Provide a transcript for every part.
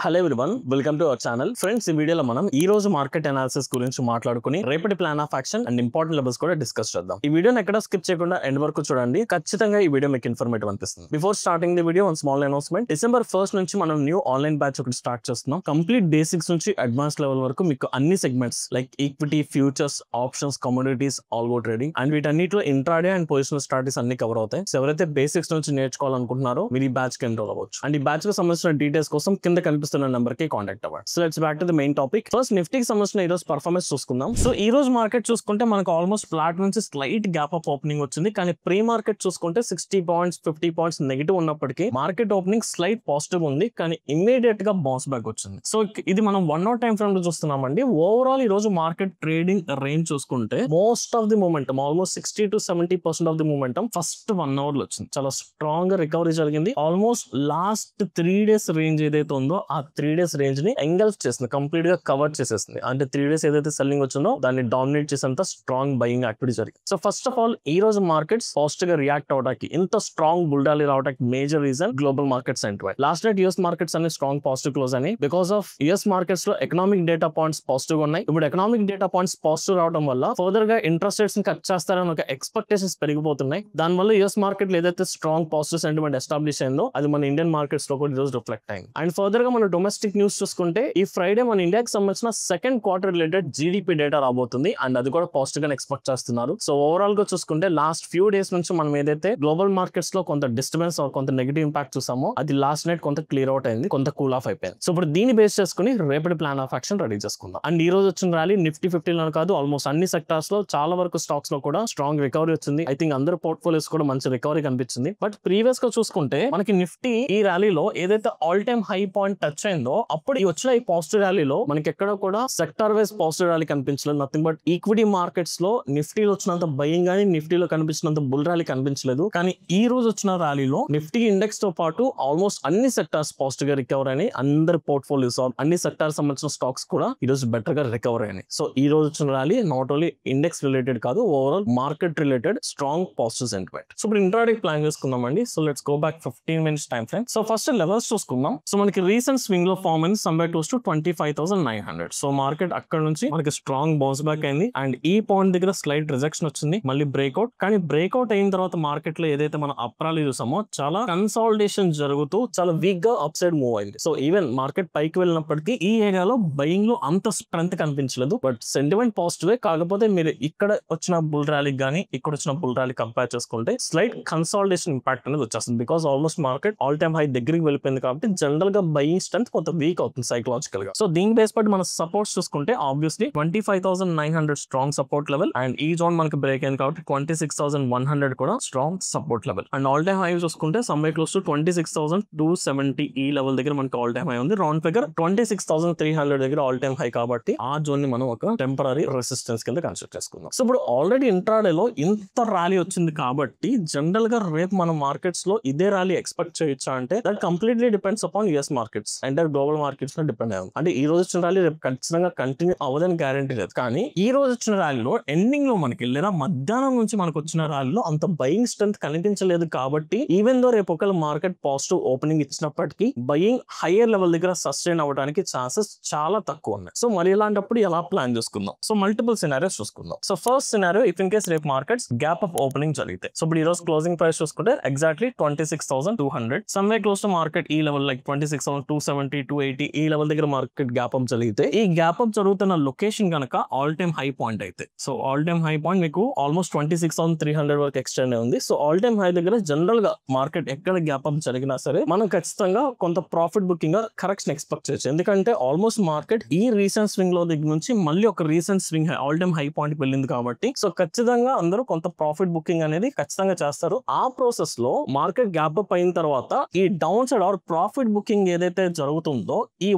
Hello everyone, welcome to our channel. Friends, ఈ వీడియోలో మనం ఈ రోజు మార్కెట్ అనాలిసిస్ గురించి మాట్లాడుకుని రేపటి plan of action and important levels కూడా డిస్కస్ చేద్దాం. ఈ వీడియోని ఎక్కడ స్కిప్ చేయకుండా ఎండ్ వరకు చూడండి. ఖచ్చితంగా ఈ వీడియో మీకు ఇన్ఫర్మేటివ్ అనిపిస్తుంది. Before starting the video, one small announcement. December 1st నుంచి మనం న్యూ ఆన్లైన్ బ్యాచ్ ఒకటి స్టార్ట్ చేస్తున్నాం. కంప్లీట్ బేసిక్స్ నుంచి అడ్వాన్స్ లెవెల్ వరకు మీకు అన్ని segments like equity, futures, options, commodities, algo trading and వీటన్నిటిలో ఇంట్రాడే అండ్ పొజిషనల్ స్ట్రాటజీస్ అన్ని కవర్ అవుతాయి. సో ఎవరైతే బేసిక్స్ నుంచి నేర్చుకోవాలనుకుంటున్నారో మీరు ఈ బ్యాచ్ కి ఎన్రోల్ అవ్వచ్చు. అండ్ ఈ బ్యాచ్ కి సంబంధించిన డీటెయిల్స్ కోసం కింద కనిపిస్తున్న నెంబర్ కి కాంటాక్ట్ అవ్వండి. So let's back to the main topic. First నిఫ్టీకి సంబంధించిన ఈ రోజు పర్ఫార్మెన్స్ చూసుకుందాం. సో ఈ రోజు మార్కెట్ చూసుకుంటే మనకు ఆల్మోస్ట్ ఫ్లాట్ నుంచి స్లైట్ గ్యాప్ అప్ ఓపెనింగ్ వచ్చింది. కానీ ప్రీ మార్కెట్ చూసుకుంటే 60 పాయింట్స్ 50 పాయింట్స్ నెగిటివ్ ఉన్నప్పటికీ మార్కెట్ ఓపెనింగ్ స్లైట్ పాజిటివ్ ఉంది. కానీ ఇమ్మీడియట్ గా బౌన్స్ బ్యాక్ వచ్చింది. సో ఇది మనం 1 hour టైం ఫ్రేమ్ లో చూస్తున్నామండి. ఓవరాల్ ఈ రోజు మార్కెట్ ట్రేడింగ్ రేంజ్ చూసుకుంటే most of the momentum, almost 60 to 70% of the momentum first 1 hour లో వచ్చింది. చాలా స్ట్రాంగ్ గా రికవరీ జరిగింది. ఆల్మోస్ట్ లాస్ట్ 3 days రేంజ్ ఏదైతే ఉందో ఆ 3 days రేంజ్ ని ఎంగల్ఫ్ చేస్తుంది, కంప్లీట్ గా కవర్ చేసేస్తుంది. అంటే 3 days ఏదైతే సెల్లింగ్ వచ్చిందో దాన్ని డామినేట్ చేసేంత స్ట్రాంగ్ బయింగ్ యాక్టివిటీ జరిగింది. సో ఫస్ట్ ఆఫ్ ఆల్ ఈ రోజు మార్కెట్స్ పాజిటివ్ గా రియాక్ట్ అవడానికి, ఇంత స్ట్రాంగ్ బుల్ ర్యాలీ రావడానికి major reason global market sentiment. Last night US markets అన్ని స్ట్రాంగ్ పాజిటివ్ క్లోజ్ అని, బికాస్ ఆఫ్ యూఎస్ మార్కెట్స్ లో ఎకనామిక్ డేటా పాయింట్స్ పాజిటివ్ గా ఉన్నాయి. ఇప్పుడు ఎకనామిక్ డేటా పాయింట్స్ పాజిటివ్ రావడం వల్ల ఫర్దర్ గా ఇంట్రెస్ట్ రేట్స్ ని కట్ చేస్తారని ఒక ఎక్స్పెక్టేషన్స్ పెరిగిపోతున్నాయి. దాని వల్ల యూఎస్ మార్కెట్ లో ఏదైతే స్ట్రాంగ్ పాజిటివ్ సెంటిమెంట్ ఎస్టాబ్లిష్ అయిందో అది మన ఇండియన్ మార్కెట్స్ లో కూడా ఈ రోజు రిఫ్లెక్ట్ అయింది. అండ్ ఫర్దర్ గా మన డొమెస్టిక్ న్యూస్ చూసుకుంటే ఈ ఫ్రైడే మన ఇండియాకి సంబంధించిన second quarter related GDP data రాబోతుంది. అండ్ అది కూడా పాజిటివ్ గా ఎక్స్పెక్ట్ చేస్తున్నారు. సో ఓవరాల్ గా చూసుకుంటే లాస్ట్ ఫ్యూ డేస్ నుంచి మనం ఏదైతే గ్లోబల్ మార్కెట్స్ లో కొంత డిస్టర్బెన్స్ కొంత నెగిటివ్ ఇంపాక్ట్ చూసామో అది లాస్ట్ నైట్ కొంత క్లియర్ అవుట్ అయింది, కొంత కూల్ ఆఫ్ అయిపోయింది. సో ఇప్పుడు దీన్ని బేస్ చేసుకుని రేపటి ప్లాన్ ఆఫ్ యాక్షన్ రెడీ చేసుకుందాం. అండ్ ఈ రోజు వచ్చిన ర్యాలీ నిఫ్టీ 50 లో కాదు, ఆల్మోస్ట్ అన్ని సెక్టార్స్ లో చాలా వరకు స్టాక్స్ లో కూడా స్ట్రాంగ్ రికవరీ వచ్చింది. ఐ థింక్ అందరు పోర్ట్ఫోలియోస్ కూడా మంచి రికవరీ కనిపించింది. బట్ ప్రీవియస్ గా చూసుకుంటే మనకి నిఫ్టీ ఈ ర్యాలీలో ఏదైతే all time high point touch అయిందో అప్పుడు ఈ వచ్చిన ఈ పాజిటివ్ ర్యాలీలో మనకి ఎక్కడ కూడా సెక్టార్ వైజ్ పాజిటివ్ ర్యాలీ కనిపించలేదు. నథింగ్ బట్ ఈక్విటీ మార్కెట్స్ లో నిఫ్టీలో వచ్చినంత బయింగ్ కానీ నిఫ్టీలో కనిపించినంత బుల్ ర్యాలీ కనిపించలేదు. కానీ ఈ రోజు వచ్చిన ర్యాలీలో నిఫ్టీ ఇండెక్స్ తో పాటు ఆల్మోస్ట్ అన్ని సెక్టార్స్ పాజిటివ్ గా రికవర్ అయినాయి. అందరి పోర్ట్ఫోలియోస్ అన్ని సెక్టార్స్ సంబంధించిన స్టాక్స్ కూడా ఈ రోజు బెటర్ గా రికవర్ అయినాయి. సో ఈ రోజు వచ్చిన rally not only index related కాదు, overall market related strong positive sentiment. So ఇప్పుడు ఇంట్రాడే ప్లాన్ చేసుకుందామండి. So let's go back 15 minutes time frame. So first levels చూసుకుందాం. సో మనకి రీసెంట్ స్వింగ్ లో ఫార్మ్ అయింది somewhere close to 25,900. So market అక్కడ నుంచి మనకి స్ట్రాంగ్ బౌన్స్ బ్యాక్ అయింది. అండ్ ఈ పాయింట్ దగ్గర స్లైట్ రిజెక్షన్ వచ్చింది, మళ్ళీ బ్రేక్అవుట్. కానీ బ్రేక్అవుట్ అయిన తర్వాత మార్కెట్ లో ఏదైతే మనం అప్రాలు చూసామో చాలా కన్సాలిడేషన్ జరుగుతూ చాలా వీక్ గా అప్ సైడ్ మూవ్ అయింది. సో ఈవెన్ మార్కెట్ పైకి వెళ్ళినప్పటికీ ఈ ఏరియాలో బయింగ్ లో అంత స్ట్రెంత్ కనిపించలేదు. But sentiment positive. కాకపోతే మీరు ఇక్కడ వచ్చిన బుల్ ర్యాలీ గానీ ఇక్కడ వచ్చిన బుల్ ర్యాలీ కంపేర్ చేసుకుంటే స్లైట్ కన్సాలిడేషన్ ఇంపాక్ట్ అనేది వచ్చేస్తుంది. Because almost market all time high దగ్గరికి వెళ్ళిపోయింది కాబట్టి జనరల్ గా బయింగ్ స్ట్రెంత్ కొంత వీక్ అవుతుంది సైకలాజికల్ గా. సో దీని బేస్ పట్టి మన సపోర్ట్స్ చూసుకుంటే obviously 25,900 strong support level. And ఈ జోన్ మనకి బ్రేక్ అయింది కాబట్టి 26,100 కూడా strong support level. And all time high చూసుకుంటే సమ్వేర్ క్లోజ్ టు 26,270 ఈ లెవెల్ దగ్గర మనకి ఆల్ టైమ్ హై ఉంది. రౌండ్ ఫిగర్ 26,300 దగ్గర ఆల్ టైమ్ హై కాబట్టి ఆ జోన్ ని మనం ఒక టెంపరరీ రెసిస్టెన్స్ కింద కన్సిడర్ చేసుకుందాం. సో ఇప్పుడు ఆల్రెడీ ఇంట్రాడే లో ఇంత ర్యాలీ వచ్చింది కాబట్టి జనరల్ గా రేపు మనం మార్కెట్స్ లో ఇదే ర్యాలీ ఎక్స్పెక్ట్ చేయొచ్చా అంటే that completely depends upon US markets and global markets లో డిపెండ్ అయ్యాం. అంటే ఈ రోజు వచ్చిన ర్యాలీ రేపు ఖచ్చితంగా కంటిన్యూ అవ్వదని గ్యారంటీ లేదు. కానీ ఈ రోజు వచ్చిన ర్యాలీలో ఎండింగ్ లో మనకి లేదా మధ్యాహ్నం నుంచి మనకు వచ్చిన ర్యాలీలో అంత బయింగ్ స్ట్రెంత్ కనిపించలేదు. కాబట్టి ఈవెన్ దో రేపు ఒకవేళ మార్కెట్ పాజిటివ్ ఓపెనింగ్ ఇచ్చినప్పటికీ బయింగ్ హైయర్ లెవెల్ దగ్గర సస్టైన్ అవ్వడానికి ఛాన్సెస్ చాలా తక్కువ ఉన్నాయి. సో మరి ఇలాంటప్పుడు ఎలా ప్లాన్ చేసుకుందాం? సో మల్టిపుల్ సినారియోస్ చూసుకుందాం. So first scenario, if in case రేపు మార్కెట్స్ గ్యాప్ ఆఫ్ ఓపెనింగ్ జరిగితే, సో ఇప్పుడు ఈ రోజు క్లోజింగ్ ప్రైస్ చూసుకుంటే exactly 26,200 someway close to market ఈ లెవెల్ లైక్ 26,270 280 ఈ లెవెల్ దగ్గర మార్కెట్ గ్యాప్ అప్ జరిగితే ఈ గ్యాప్ అప్ జరుగుతున్న లొకేషన్ కనుక ఆల్ టైమ్ హై పాయింట్ అయితే, so all time high point మీకు ఆల్మోస్ట్ 26,300 వరకు ఎక్స్టెండ్ ఉంది. సో ఆల్ టైమ్ హై దగ్గర జనరల్ గా మార్కెట్ ఎక్కడ గ్యాప్ అప్ జరిగినా సరే మనం ఖచ్చితంగా కొంత ప్రాఫిట్ బుకింగ్ కరెక్షన్ ఎక్స్పెక్ట్ చేయొచ్చు. ఎందుకంటే ఆల్మోస్ట్ మార్కెట్ ఈ రీసెంట్ స్వింగ్ లో దగ్గర నుంచి మళ్ళీ ఒక recent swing all time high point వెళ్ళింది కాబట్టి సో ఖచ్చితంగా అందరూ కొంత ప్రాఫిట్ బుకింగ్ అనేది ఖచ్చితంగా చేస్తారు. ఆ ప్రాసెస్ లో మార్కెట్ గ్యాప్ అప్ అయిన తర్వాత ఈ down side or profit booking ఏదైతే జరుగుతుందో ఈ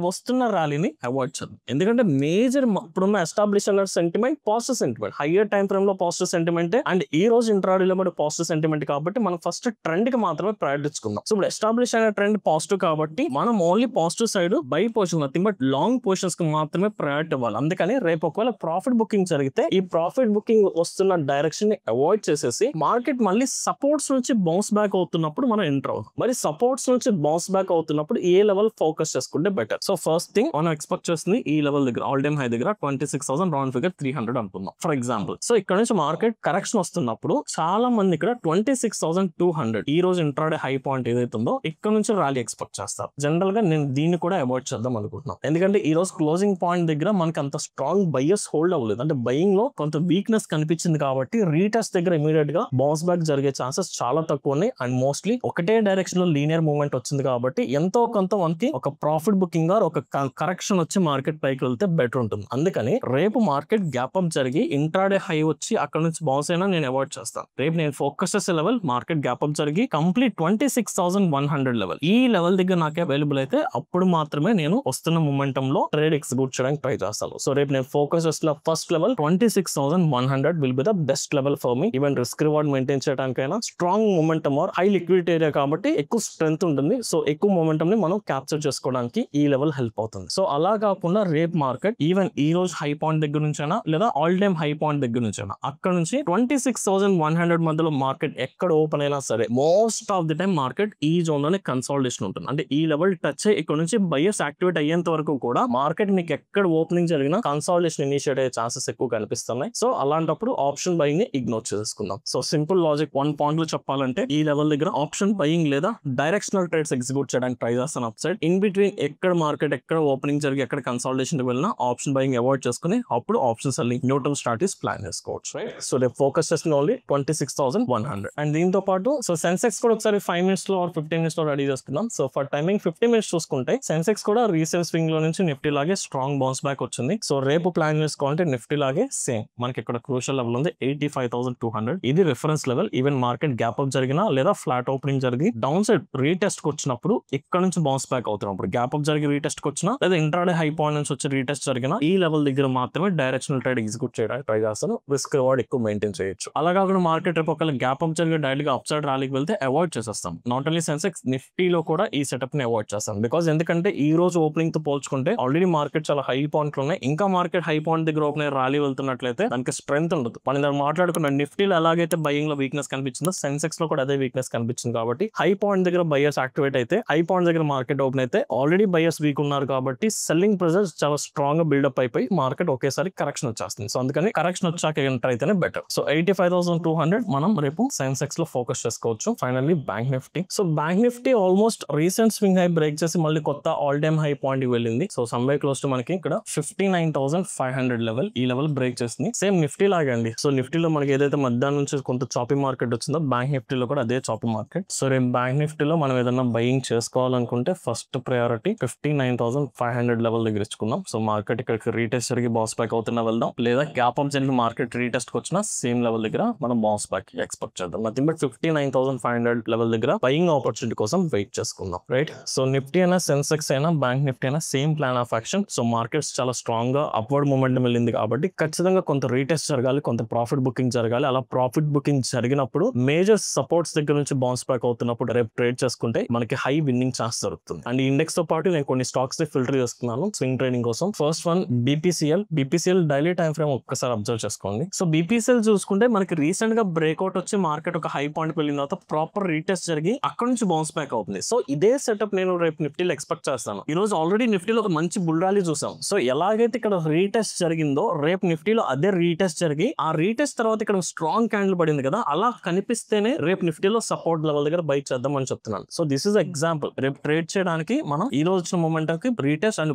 వస్తున్న ర్యాలీని అవాయిడ్ చేద్దాం. ఎందుకంటే మేజర్ ఇప్పుడున్న ఎస్టాబ్లిష్ అయిన sentiment positive sentiment, higher time frame లో పాజిటివ్ సెంటిమెంట్ అండ్ ఈ రోజు ఇంట్రాడేలో కూడా పాజిటివ్ సెంటిమెంట్ కాబట్టి మనం ఫస్ట్ ట్రెండ్ కి మాత్రమే ప్రయారిటీ ఇచ్చుకుందాం. సో ఇప్పుడు ఎస్టాబ్లిష్ అయిన ట్రెండ్ పాజిటివ్ కాబట్టి మనం only positive side by position nothing but long positions కి మాత్రమే ప్రయారిటీ ఇవ్వాలి. అందుకని రేపు ఒకవేళ ప్రాఫిట్ బుకింగ్ జరిగితే ఈ ప్రాఫిట్ బుకింగ్ వస్తున్న డైరెక్షన్ ని అవాయిడ్ చేసేసి మార్కెట్ మళ్ళీ సపోర్ట్స్ నుంచి బౌన్స్ బ్యాక్ అవుతున్నప్పుడు మనం ఎంటర్ అవుతాం. మరి సపోర్ట్స్ నుంచి బౌన్స్ బ్యాక్ అవుతున్నప్పుడు ఏ లెవెల్ ఫోకస్ ఫోకస్ చేసుకుంటే బెటర్. సో ఫస్ట్ థింగ్ మనం ఎక్స్పెక్ట్ చేస్తుంది ఈ లెవెల్ దగ్గర ఆల్ టైమ్ హై దగ్గర 26,000 రౌండ్ ఫిగర్ 300 అనుకుందాం ఫర్ ఎగ్జాంపుల్. సో ఇక్కడ నుంచి మార్కెట్ కరెక్షన్ వస్తున్నప్పుడు చాలా మంది ఇక్కడ 26,200 ఈ రోజు ఇంట్రాడే హై పాయింట్ ఏదైతే ఉందో ఇక్కడ నుంచి ర్యాలీ ఎక్స్పెక్ట్ చేస్తారు. జనరల్ గా నేను దీన్ని కూడా అవాయిడ్ చేద్దాం అనుకుంటున్నాను. ఎందుకంటే ఈ రోజు క్లోజింగ్ పాయింట్ దగ్గర మనకి అంత స్ట్రాంగ్ బయర్స్ హోల్డ్ అవ్వలేదు. అంటే బయింగ్ లో కొంత వీక్నెస్ కనిపించింది కాబట్టి రీటెస్ట్ దగ్గర ఇమీడియట్ గా బౌన్స్ బ్యాక్ జరిగే ఛాన్సెస్ చాలా తక్కువ ఉన్నాయి. అండ్ మోస్ట్లీ ఒకటే డైరెక్షన్ లో లీనియర్ మూవ్మెంట్ వచ్చింది కాబట్టి ఎంతో కొంత మనకి ఒక ప్రాఫిట్ బుకింగ్ ఆర్ ఒక కరెక్షన్ వచ్చి మార్కెట్ పైకి వెళ్తే బెటర్ ఉంటుంది. అందుకని రేపు మార్కెట్ గ్యాప్ అప్ జరిగి ఇంట్రాడే హై వచ్చి అక్కడ నుంచి బౌన్స్ అయినా నేను అవాయిడ్ చేస్తాను. రేపు నేను ఫోకస్ చేసే లెవెల్ మార్కెట్ గ్యాప్ అప్ జరిగి కంప్లీట్ 26,100 లెవెల్. ఈ లెవెల్ దగ్గర నాకే అవైలబుల్ అయితే అప్పుడు మాత్రమే నేను వస్తున్న మొమెంటం లో ట్రేడ్ ఎగ్జిక్యూట్ చేయడానికి ట్రై చేస్తాను. సో రేపు నేను ఫోకస్ చేసిన first level 26,100 will be the best level for me. Even risk reward maintain చేయడానికైనా strong momentum or high liquidity area కాబట్టి ఎక్కువ స్ట్రెంత్ ఉంటుంది. సో ఎక్కువ మొమెంటం ని మనం క్యాప్చర్ చేసుకోవడానికి ఈ లెవెల్ హెల్ప్ అవుతుంది. సో అలా కాకుండా రేపు మార్కెట్ ఈవెన్ ఈ రోజు హై పాయింట్ దగ్గర నుంచైనా లేదా ఆల్ టైమ్ హై పాయింట్ దగ్గర నుంచైనా అక్కడ నుంచి 26,100 మధ్యలో మార్కెట్ ఎక్కడ ఓపెన్ అయినా సరే most of the time market ఈ జోన్ లోనే కన్సాలిడేషన్ ఉంటుంది. అంటే ఈ లెవెల్ టచ్ అయ్యి ఇక్కడ నుంచి బయర్స్ యాక్టివేట్ అయ్యేంత వరకు కూడా మార్కెట్ మీకు ఎక్కడ ఓపెనింగ్ జరిగినా కన్సాలిడేషన్ ఇనిషియేట్ అయ్యే ఛాన్సెస్ ఎక్కువ కనిపిస్తున్నాయి. సో అలాంటప్పుడు ఆప్షన్ బయింగ్ ని ఇగ్నోర్ చేసుకుందాం. సో సింపుల్ లాజిక్ 1 పాయింట్ లో చెప్పాలంటే ఈ లెవెల్ దగ్గర ఆప్షన్ బయింగ్ లేదా డైరెక్షనల్ ట్రేడ్స్ ఎగ్జిక్యూట్ చేయడానికి ట్రై చేస్తాను. అప్ సైడ్ ఇన్ బిట్వీన్ ఎక్కడ మార్కెట్ ఎక్కడ ఓపెనింగ్ జరిగి ఎక్కడ కన్సాలిడేషన్ వెళ్ళినా ఆప్షన్ బయింగ్ అవాయిడ్ చేసుకుని అప్పుడు option selling neutral strategies plan చేసుకోవచ్చు. రైట్. సో రేపు ఫోకస్ చేసిన ఓన్లీ 26,100. అండ్ దీంతో పాటు సో సెన్సెక్స్ కూడా ఒకసారి 5 minutes లో 15 minutes లో రెడీ చేసుకుందాం. సో ఫర్ టైమింగ్ 50 minutes చూసుకుంటే సెన్సెక్స్ కూడా రీసేల్ స్వింగ్ లో నుంచి నిఫ్టీ లాగే స్ట్రాంగ్ బౌన్స్ బ్యాక్ వచ్చింది. సో రేపు ప్లాన్ చేసుకోవాలంటే నిఫ్టీ లాగే సేమ్ మనకి ఇక్కడ క్రూషియల్ లెవెల్ ఉంది 85,200. ఇది reference level. Even market gap up జరిగినా లేదా ఫ్లాట్ ఓపెనింగ్ జరిగి డౌన్ సైడ్ రీటెస్ట్ కి వచ్చినప్పుడు ఇక్కడ నుంచి బౌన్స్ బ్యాక్ అవుతున్నప్పుడు గ్యాప్ అప్ జరిగి రీటెస్ట్ కి వచ్చినా లేదా ఇంట్రాడే హై పాయింట్ నుంచి వచ్చి రీటెస్ట్ జరిగినా ఈ లెవెల్ దగ్గర మాత్రమే డైరెక్షనల్ ట్రేడ్ ఎగ్జిక్యూట్ చేయడానికి ట్రై చేస్తాను. రిస్క్ రివార్డ్ ఎక్కువ మెయింటైన్ చేయొచ్చు. అలా కాకుండా మార్కెట్ రేపు ఒకవేళ గ్యాప్ అప్ జరిగి డైరెక్ట్ గా అప్ సైడ్ ర్యాలీకి వెళ్తే అవాయిడ్ చేసేస్తాం. నాట్ ఓన్లీ సెన్సెక్స్ నిఫ్టీలో కూడా ఈ సెటప్ ని అవాయిడ్ చేస్తాం. బికాస్ ఎందుకంటే ఈ రోజు ఓపెనింగ్ తో పోల్చుకుంటే ఆల్రెడీ మార్కెట్ చాలా హై పాయింట్లు ఉన్నాయి. ఇంకా మార్కెట్ హై పాయింట్ దగ్గర ఓపెన్ ర్యాలీ వెళ్తున్నట్లయితే దానికి స్ట్రెంత్ ఉండదు. మనం దాన్ని మాట్లాడుకున్న నిఫ్టీలో ఎలాగైతే బయింగ్ లో వీక్నెస్ కనిపించిందో సెన్సెక్స్ లో కూడా అదే వీక్నెస్ కనిపించింది. కాబట్టి హై పాయింట్ దగ్గర బయర్స్ యాక్టివేట్ అయితే హై పాయింట్ దగ్గర మార్కెట్ ఓపెన్ అయితే ఆల్రెడీ బయర్స్ వీక్ ఉన్నారు కాబట్టి సెల్లింగ్ ప్రెజర్ చాలా స్ట్రాంగ్ గా బిల్డప్ అయిపోయి మార్కెట్ ఒకేసారి కరెక్షన్ వచ్చేస్తుంది. సో అందుకని కరెక్షన్ వచ్చాక ఎంటర్ అయితేనే బెటర్. సో 85,200 మనం రేపు సెన్సెక్స్ లో ఫోకస్ చేసుకోవచ్చు. Finally bank Nifty. So bank Nifty almost recent swing high break చేసి మళ్ళీ కొత్త ఆల్ టైమ్ హై పాయింట్ వెళ్ళింది. సో సమ్వే క్లోజ్ టు మనకి ఇక్కడ 59,500 లెవెల్ ఈ లెవెల్ బ్రేక్ చేసింది. సేమ్ నిఫ్టీ లాగే అండి. సో నిఫ్టీలో మనకి ఏదైతే మధ్యాహ్నం నుంచి కొంత చాపీ మార్కెట్ వచ్చిందో బ్యాంక్ నిఫ్టీలో కూడా అదే చాపీ మార్కెట్. సో రేపు బ్యాంక్ నిఫ్టీలో మనం ఏదైనా బయింగ్ చేసుకోవాలనుకుంటే ఫస్ట్ ప్రయారిటీ 59,500 లెవెల్ దగ్గర ఇచ్చుకుందాం. సో మార్కెట్ ఇక్కడికి రీటెస్ట్ జరిగి బౌన్స్ బ్యాక్ అవుతున్నా వెళ్దాం, లేదా గ్యాప్ అప్ జరిగి మార్కెట్ రీటెస్ట్ కి వచ్చిన సేమ్ లెవెల్ దగ్గర మనం బౌన్స్ బ్యాక్ ఎక్స్పెక్ట్ చేద్దాం. నథింగ్ బట్ 59,500 లెవెల్ దగ్గర బయింగ్ ఆపర్చునిటీ కోసం వెయిట్ చేసుకుందాం. రైట్. సో నిఫ్టీ అయినా సెన్సెక్స్ అయినా బ్యాంక్ నిఫ్టీ అయినా same plan of action. So markets చాలా స్ట్రాంగ్ గా అప్వర్డ్ మూమెంట్ వెళ్ళింది కాబట్టి ఖచ్చితంగా కొంత రీటెస్ట్ జరగాలి, కొంత ప్రాఫిట్ బుకింగ్ జరగాలి. అలా ప్రాఫిట్ బుకింగ్ జరిగినప్పుడు మేజర్ సపోర్ట్స్ దగ్గర నుంచి బౌన్స్ బ్యాక్ అవుతున్నప్పుడు రేపు ట్రేడ్ చేసుకుంటే మనకి హై విన్నింగ్ ఛాన్స్ దొరుకుతుంది. అండ్ ఇండెక్స్ తో పాటు నేను కొన్ని స్టాక్స్ ని ఫిల్టర్ చేసుకున్నాను స్వింగ్ ట్రేడింగ్ కోసం. First one BPCL daily time frame ఒక్కసారి అబ్జర్వ్ చేసుకోండి. సో బీపీసీఎల్ చూసుకుంటే మనకి రీసెంట్ గా బ్రేక్అవుట్ వచ్చి మార్కెట్ ఒక హై పాయింట్ వెళ్ళిన తర్వాత ప్రాపర్ రీటెస్ట్ జరిగి అక్కడ నుంచి బౌన్స్ బ్యాక్ అవుతుంది. సో ఇదే సెటప్ నేను రేపు నిఫ్టీలో ఎక్స్పెక్ట్ చేస్తాను. ఈ రోజు ఆల్రెడీ నిఫ్టీలో ఒక మంచి బుల్ ర్యాలీ చూసాం. సో ఎలాగైతే ఇక్కడ రీటెస్ట్ జరిగిందో రేపు నిఫ్టీలో అదే రీటెస్ట్ జరిగి ఆ రీటెస్ట్ తర్వాత ఇక్కడ స్ట్రాంగ్ క్యాండిల్ పడింది కదా, అలా కనిపిస్తేనే రేపు నిఫ్టీలో సపోర్ట్ లెవెల్ దగ్గర బై చేద్దాం అని చెప్తున్నాను. So this is example. రేపు ట్రేడ్ చేయడానికి మనం ఈ రోజు వచ్చిన మొమెంటం కి రీటెస్ట్ అండ్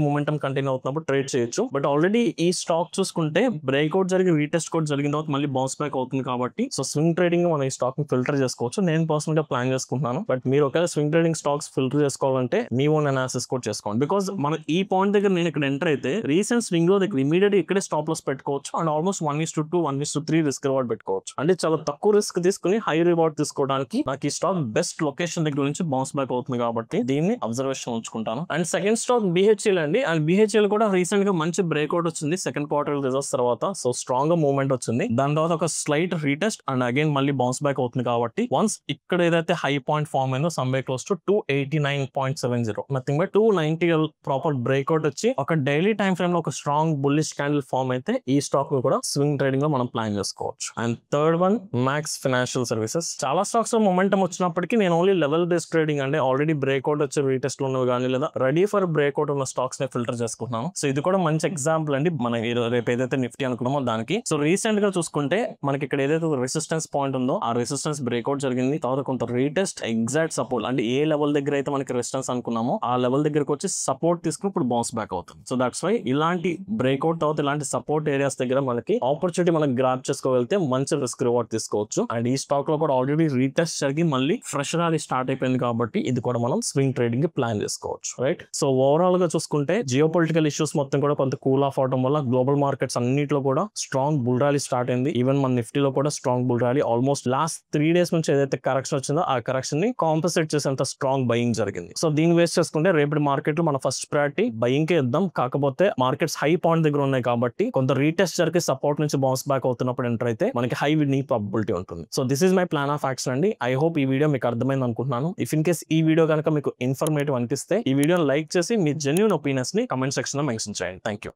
మొమెంటం కంటిన్యూ అవుతున్నప్పుడు ట్రేడ్ చేయొచ్చు. బట్ ఆల్రెడీ ఈ స్టాక్ చూసుకుంటే బ్రేక్అవుట్ జరిగి రీటెస్ట్ కూడా జరిగిన తర్వాత మళ్ళీ బౌన్స్ బ్యాక్ అవుతుంది కాబట్టి సో స్వింగ్ ట్రేడింగ్ మనం ఈ స్టాక్ ని ఫిల్టర్ చేసుకోవచ్చు. నేను పర్సనల్ గా ప్లాన్ చేసుకుంటున్నాను. బట్ మీరు ఒకవేళ స్వింగ్ ట్రేడింగ్ స్టాక్స్ ఫిల్టర్ చేసుకోవాలంటే మీ ఓన్ అనాలిసిస్ కూడా చేసుకోండి. బికాస్ మనం ఈ పాయింట్ దగ్గర నేను ఇక్కడ ఎంటర్ అయితే రీసెంట్ స్వింగ్ లో దగ్గర ఇమీడియట్ ఇక్కడే స్టాప్ లాస్ పెట్టుకోవచ్చు. అండ్ ఆల్మోస్ట్ 1:2 1:3 రిస్క్ రివార్డ్ పెట్టుకోవచ్చు. అంటే చాలా తక్కువ రిస్క్ తీసుకుని హై రివార్డ్ తీసుకోవడానికి నాకు ఈ స్టాక్ బెస్ట్ లొకేషన్ దగ్గర నుంచి బౌన్స్ బ్యాక్ అవుతుంది కాబట్టి దీన్ని అబ్జర్వేషన్ ఉంచుకుంటాను. అండ్ సెకండ్ స్టాక్ BHEL అండి. అండ్ BHEL కూడా రీసెంట్ గా మంచి బ్రేక్అవుట్ వచ్చింది సెకండ్ క్వార్టర్ రిజల్ట్స్ తర్వాత. సో స్ట్రాంగ్ గా మూవ్మెంట్ వచ్చింది. దాని తర్వాత ఒక స్లైట్ రీటెస్ట్ అండ్ అగైన్ మళ్ళీ బౌన్స్ బ్యాక్ అవుతుంది కాబట్టి వన్స్ ఇక్కడ ఏదైతే హై పాయింట్ ఫార్మ్ అయిందో someway close to 289.70 nothing but 290 proper breakout వచ్చి ఒక డైలీ టైం ఫ్రేమ్ లో ఒక స్ట్రాంగ్ బుల్లిష్ క్యాండిల్ ఫార్మ్ అయితే ఈ స్టాక్ ను కూడా స్వింగ్ ట్రేడింగ్ లో మనం ప్లాన్ చేసుకోవచ్చు. And third one max financial services. చాలా స్టాక్స్ లో మొమెంటం వచ్చినప్పటికీ నేను ఓన్లీ లెవెల్ బేస్డ్ ట్రేడింగ్ అంటే ఆల్రెడీ బ్రేక్అవుట్ వచ్చే రీటెస్ట్ లో ఉన్నవి కానీ లేదా రెడీ ఫర్ బ్రేక్అవుట్ ఉన్న స్టాక్స్ ని ఫిల్టర్ చేసుకుంటున్నాను. సో ఇది కూడా మంచి ఎగ్జాంపుల్ అండి మనం రేపు ఏదైతే నిఫ్టీ అనుకున్నామో దానికి. సో రీసెంట్ గా చూసుకుంటే మనకి ఇక్కడ ఏదైతే రెసిస్టెన్స్ పాయింట్ ఉందో ఆ రెసిస్టెన్స్ బ్రేక్అవుట్ జరిగింది. తర్వాత కొంత రీటెస్ట్ ఎగ్జాక్ట్ సపోర్ట్ అంటే ఏ లెవెల్ దగ్గర అయితే మనకి రెసిస్టెన్స్ అనుకున్నామో ఆ లెవెల్ దగ్గరకు వచ్చి సపోర్ట్ తీసుకుని ఇప్పుడు బౌన్స్ బ్యాక్ అవుతుంది. సో దట్స్ వై ఇలాంటి బ్రేక్అవుట్ తర్వాత ఇలాంటి సపోర్ట్ ఏరియాస్ దగ్గర మనకి ఆపర్చునిటీ మనం గ్రాప్ చేసుకోగలిగితే మంచి రిస్క్ రివార్డ్ తీసుకోవచ్చు. అండ్ ఈ స్టాక్ లో కూడా ఆల్రెడీ రీటెస్ట్ జరిగి మళ్ళీ ఫ్రెష్ ర్యాలీ స్టార్ట్ అయిపోయింది కాబట్టి ఇది కూడా మనం స్వింగ్ ట్రేడింగ్ ప్లాన్ చేసుకోవచ్చు. రైట్. సో ఓవరాల్ గా చూసుకుంటే జియో పొలిటికల్ ఇష్యూస్ మొత్తం కూడా కొంత కూల్ ఆఫ్ అవడం వల్ల గ్లోబల్ మార్కెట్స్ అన్నిట్లో కూడా స్ట్రాంగ్ బుల్ ర్యాలీ స్టార్ట్ అయింది. ఈవెన్ మన నిఫ్టీలో కూడా strong bull rally almost last 3 days నుంచి ఏదైతే కరెక్షన్ వచ్చిందో ఆ కరెక్షన్ ని కాంపన్సేట్ చేసేంత స్ట్రాంగ్ బయింగ్ జరిగింది. సో దీన్ని వేస్ట్ చేసుకుంటే రేపటి మార్కెట్ లో మన ఫస్ట్ ప్రయారిటీ బయింగ్ కే ఇద్దాం. కాకపోతే మార్కెట్స్ హై పాయింట్ దగ్గర ఉన్నాయి కాబట్టి కొంత రీటెస్ట్ జరిగి సపోర్ట్ నుంచి బౌన్స్ బ్యాక్ అవుతున్నప్పుడు ఎంటర్ అయితే మనకి హై విన్నింగ్ ప్రాబిలిటీ ఉంటుంది. So this is my plan of action అండి. ఐ హోప్ ఈ వీడియో మీకు అర్థమైంది అనుకుంటున్నాను. ఇఫ్ ఇన్ కేస్ ఈ వీడియో కనుక మీకు ఇన్ఫర్మేటివ్ అనిపిస్తే ఈ వీడియోని లైక్ చేసి మీ జెన్యూన్ ఒపీనియన్స్ ని కమెంట్ సెక్షన్ లో మెన్షన్ చేయండి. Thank you.